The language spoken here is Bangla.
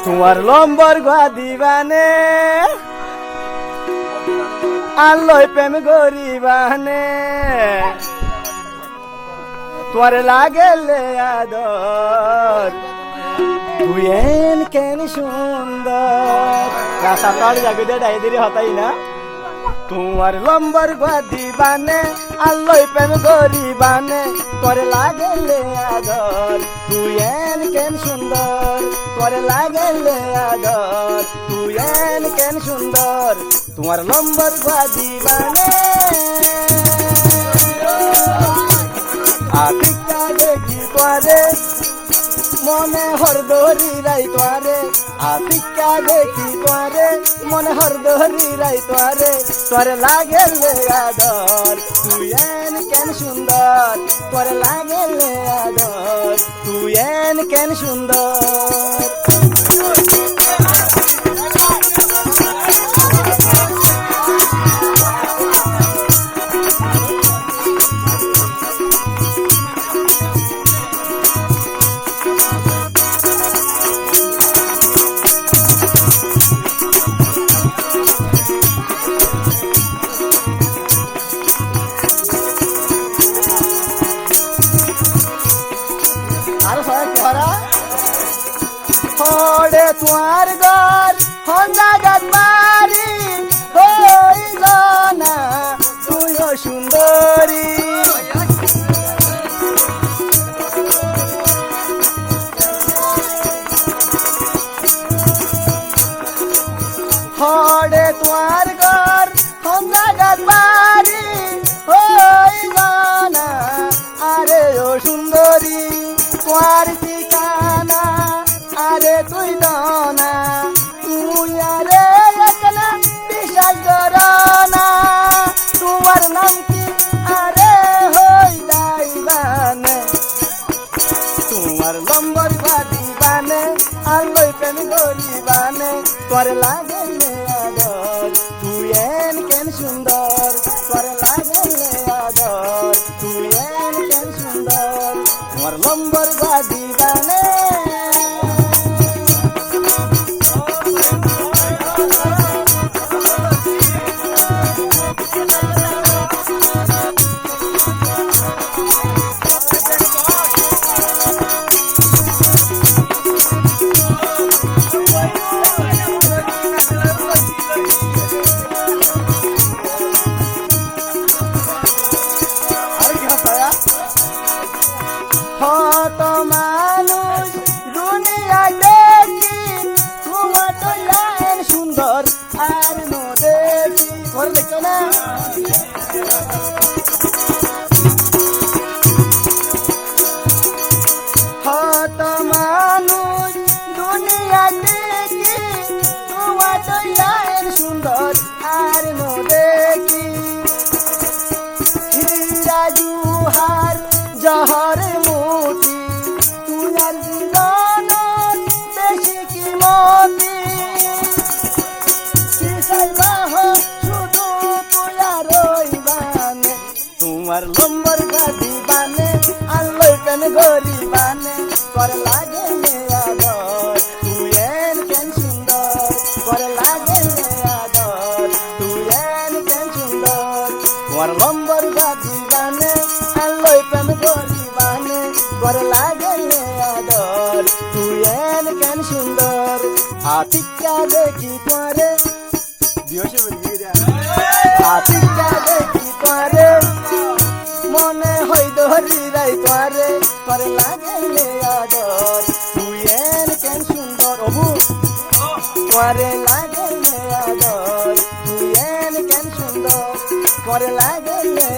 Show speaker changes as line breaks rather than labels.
তোমার লম্বর গুয়া দিবানে আল্লয় প্রেম গরিবানে তোমার লাগেলে আদর তুই এন কেন সুন্দর রাস্তা তাড় যাবি দে ডাইদিরি হতাই না তোমার লম্বর গুয়া দিবানে আল্লয় প্রেম গরিবানে করে লাগেলে আদর তুই এন কেন সুন্দর করে লাগেলে আদর তুই এন কেন সুন্দর তোমার লম্বর গুয়া দিবানে আতিকা দেখি তোরে মনে হরদরি রাই তোরে আতিকা দেখি তোরে মনে হরদরি রাই তোরে তোরে লাগেলে আদর তুই এন কেন সুন্দর তোরে লাগেলে আদর তুই এন কেন সুন্দর হরে তোমার ঘর হন্দাগাত বাড়ি হইল না তুইও সুন্দরী হরে তোমার ঘর হন্দাগাত বাড়ি হইল না আরে ও সুন্দরী তোমার ঠিকানা আরে তুই দানা তুই আরে একলা বিশ্বাস করনা তোমার নাম কি আরে হই যাইবানে তোমার লম্বর দিবানে আল্লই প্রেম করিবানে তোর লাগেলে আদর তুই এন কেন সুন্দর তোর লাগেলে আদর তুই এন কেন সুন্দর তোমার লম্বর দিবানে হত মানুষ দুনিয়ায় দেখি তোমার তো লাইন সুন্দর আর নো দেখি ঘর দেখো না হত মানুষ দুনিয়ায় দেখি তোমার তো লাইন সুন্দর আর নো দেখি হীরা জুহার জহর মোতি তুয়ার জীবন বেশি কি মতি কিসাইবাহ শুধু তুয়া রইবানে তোমার লম্বর দিবানে আল্লই প্রেম গরিবানে করে লাগেলে আদর তুই এন কেন সুন্দর করে লাগেলে আদর তুই এন কেন সুন্দর তোমার লম্বর দিবানে আল্লই প্রেম গরিবানে করে লাগেলে আদর তুই এন কেন সুন্দর আতিকা দেখি তোরে আতিকা দেখি তোরে মনে হই ধরি রাই তোরে করে লাগেলে আদর তুই এন কেন সুন্দর অবু করে লাগেলে আদর তুই এন কেন সুন্দর করে লাগেলে